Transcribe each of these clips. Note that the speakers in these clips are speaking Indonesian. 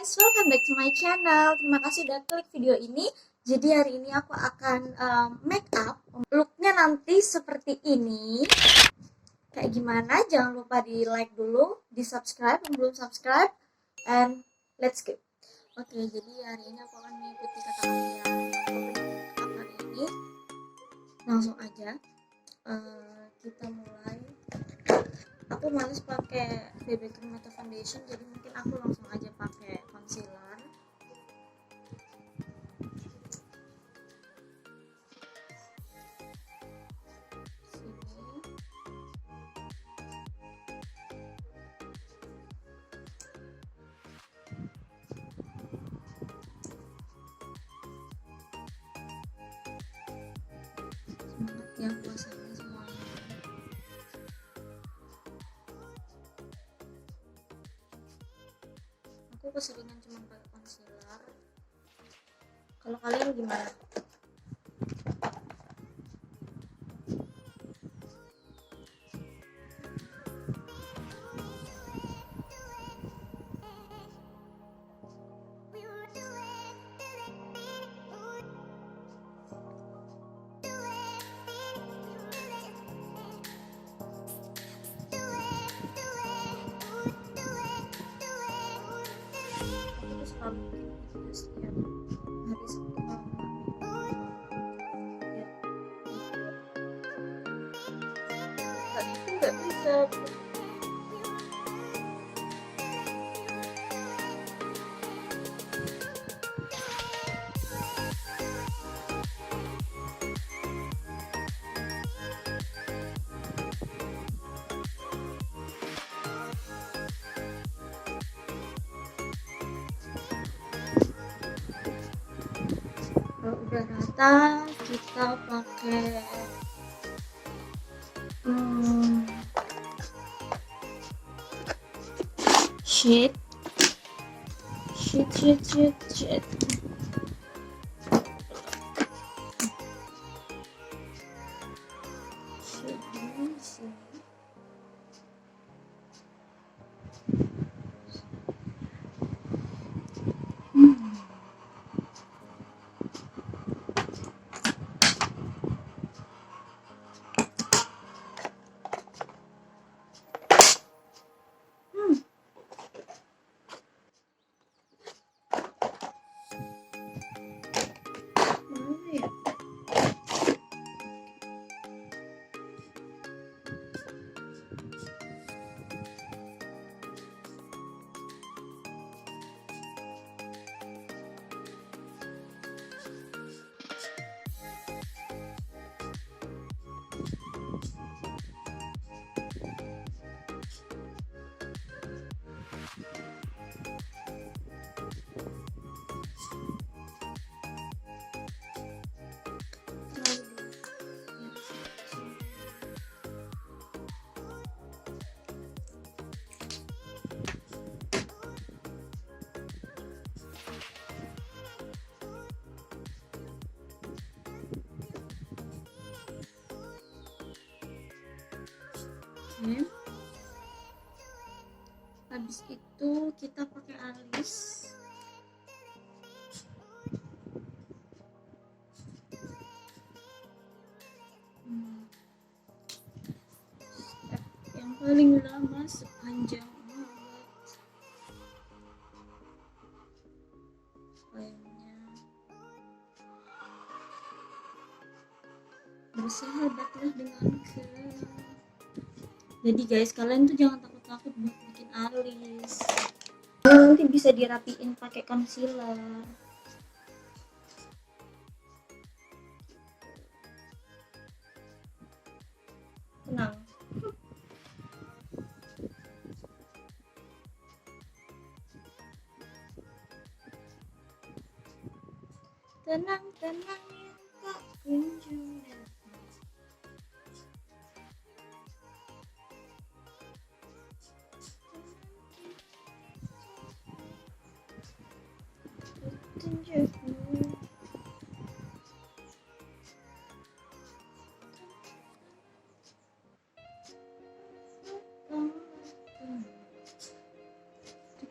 guys, welcome back to my channel. Terima kasih udah klik video ini. Jadi hari ini aku akan make up. Looknya nanti seperti ini. Kayak gimana? Jangan lupa di like dulu, di subscribe yang belum subscribe, and let's go. Oke, jadi hari ini aku akan mengikuti kata kalian make up hari ini. Langsung aja kita mulai. Aku males pakai BB cream atau foundation, jadi mungkin aku langsung aja pakai concealer. Sini. Semangat ya puasanya semuanya. Aku keseringan cuma pakai concealer. Kalau kalian gimana? Aku selalu bikin video setiap hari Sabtu malam. Ya. Nggak bisa. Kalau udah rata, kita pakai shade. Shade sini. Oke. Habis itu kita pakai alis. Step yang paling lama sepanjang malam. Layarnya bersahabatlah denganku. Jadi guys, kalian tuh jangan takut-takut buat bikin alis. Nanti bisa dirapiin pakai concealer. Tenang. Tenang yang tak kunjung datang.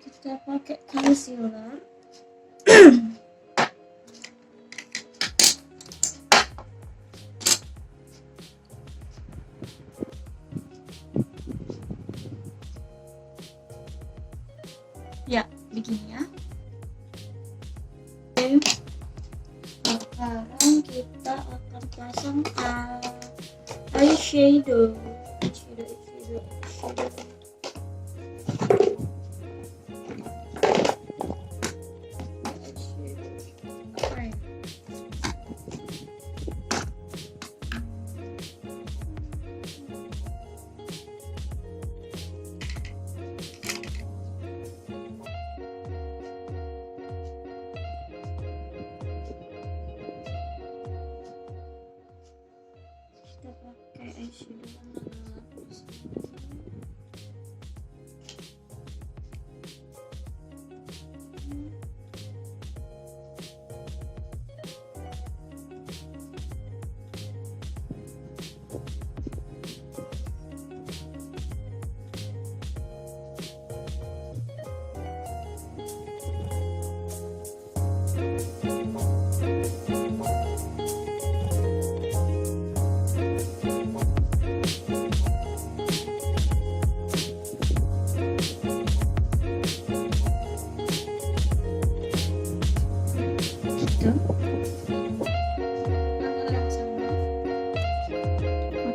Kita pakai concealer. Ya, begini ya. Oke. Sekarang kita akan pasang eyeshadow. Kita pakai eyeshadow warna gelap di sini.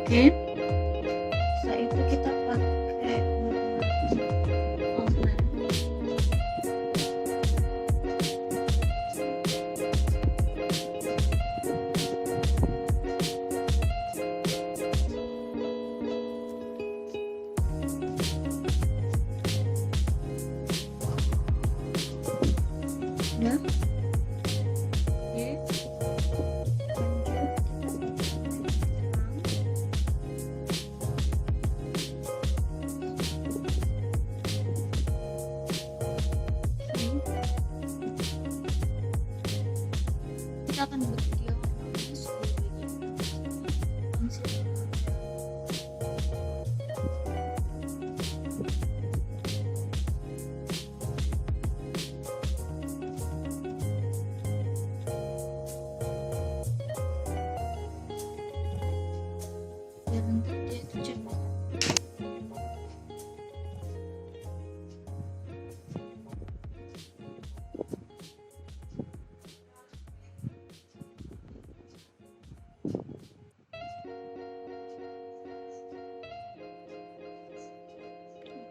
Oke, setelah itu kita pakai warna udah. Oke, kita akan buat video biar nanti dia itu cepat.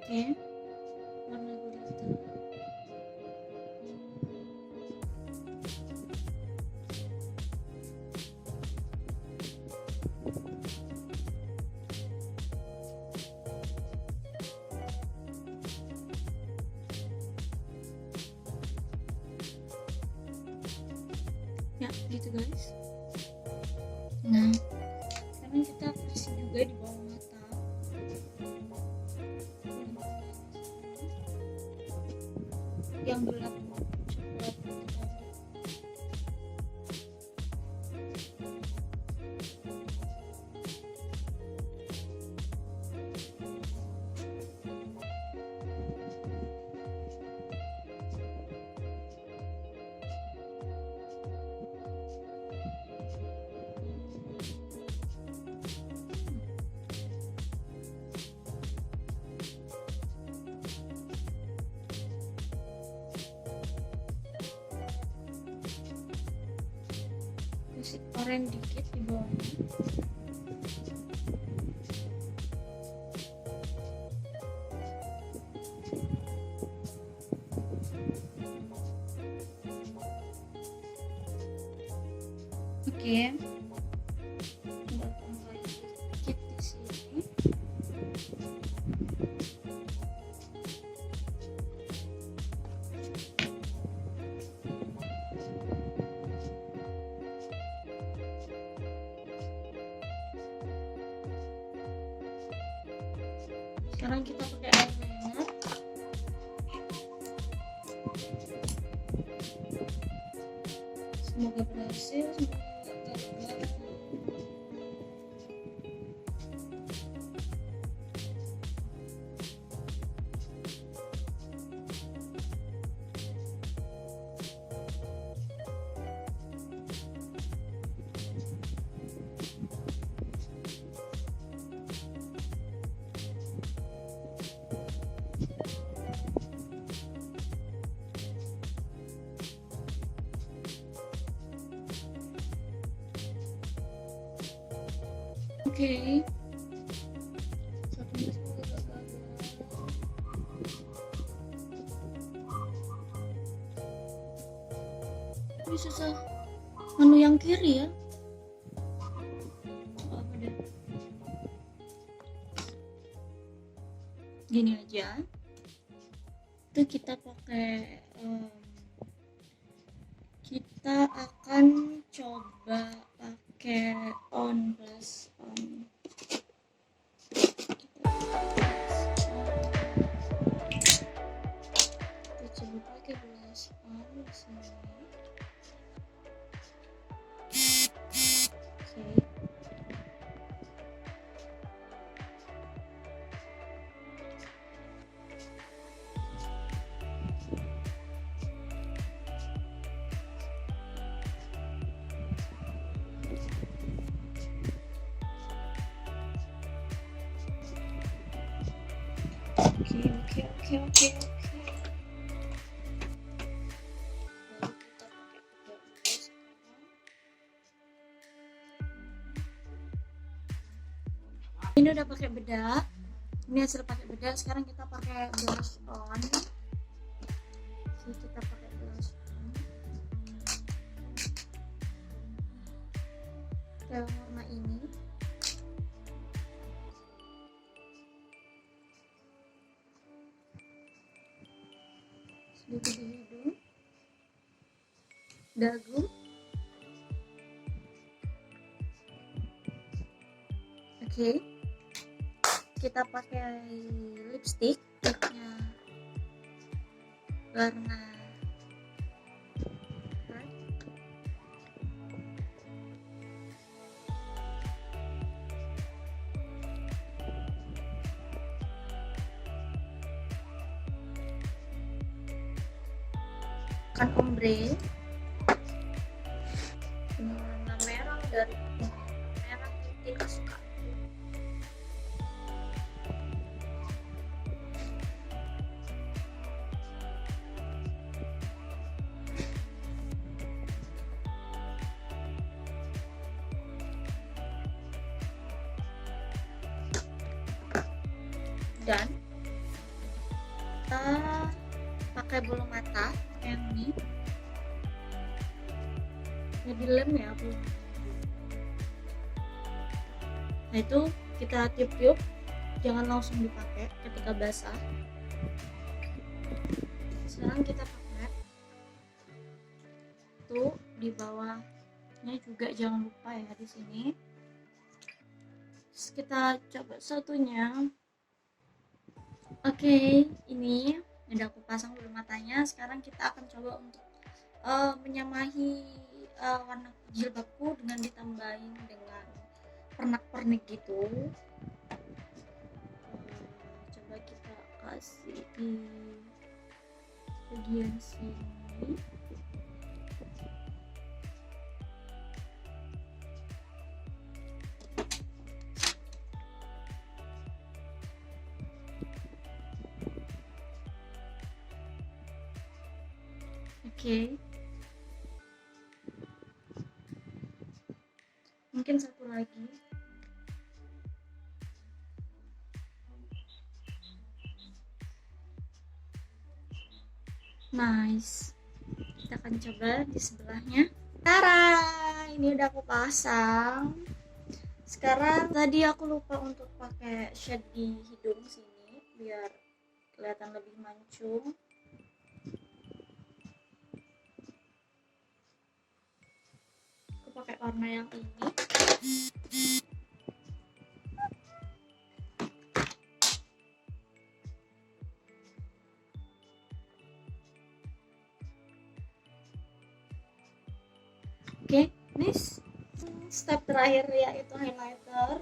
Oke, warna glitter. Ya, gitu guys. Nah, sekarang kita kasih juga di bawah mata. Yang gelap coklat. Kasih oranye dikit di bawahnya. Oke, kita tambahin dikit di sini. Sekarang kita pakai eyeliner. Semoga berhasil, semoga gagal. Oke. Satunya semoga gagal. Ini susah menu yang kiri ya. Apa deh? Gini aja. Itu kita pakai kita akan coba pakai on plus on. Kita coba pakai plus on di sini. Oke. Ini udah pakai bedak. Ini hasil pakai bedak. Sekarang kita pakai blush on. Kita pakai blush on. Yang warna ini. Sedikit di hidung, dagu. Oke. Kita pakai lipstick warna kan ombre. Ini warna merah dari merah putih kesukaan. Dan kita pakai bulu mata yang ini, jadi lem ya bu. Nah itu kita tiup-tiup, jangan langsung dipakai ketika basah. Sekarang kita pakai tuh di bawahnya juga, jangan lupa ya di sini. Terus kita coba satunya. Oke, ini udah aku pasang bulu matanya. Sekarang kita akan coba untuk menyamahi warna jilbabku dengan ditambahin dengan pernak-pernik gitu. Coba kita kasih di bagian sini. Oke. Mungkin satu lagi. Nice. Kita akan coba di sebelahnya. Tara, ini udah aku pasang. Sekarang tadi aku lupa untuk pakai shade di hidung sini biar kelihatan lebih mancung. Aku pakai warna yang ini. Oke, next step terakhir yaitu highlighter.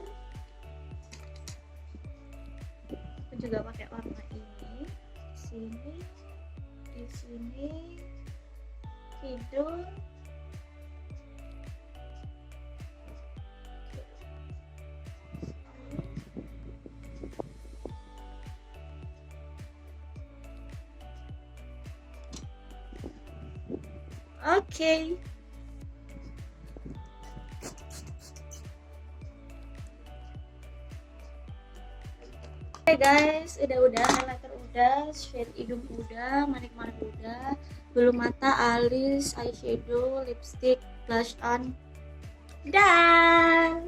Aku juga pakai warna ini. Di sini, hidung. Oke. guys, udah highlighter udah, shade hidung udah, manik-manik udah, bulu mata, alis, eyeshadow, lipstick, blush on, dan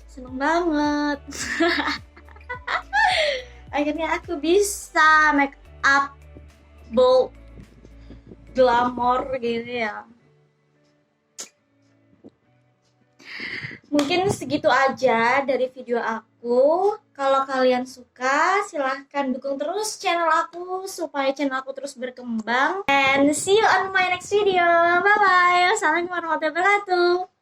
seneng banget. Akhirnya aku bisa make up bold glamour gini ya. Mungkin segitu aja dari video aku. Kalau kalian suka, silahkan dukung terus channel aku supaya channel aku terus berkembang. And see you on my next video. Bye bye. Assalamualaikum warahmatullahi wabarakatuh.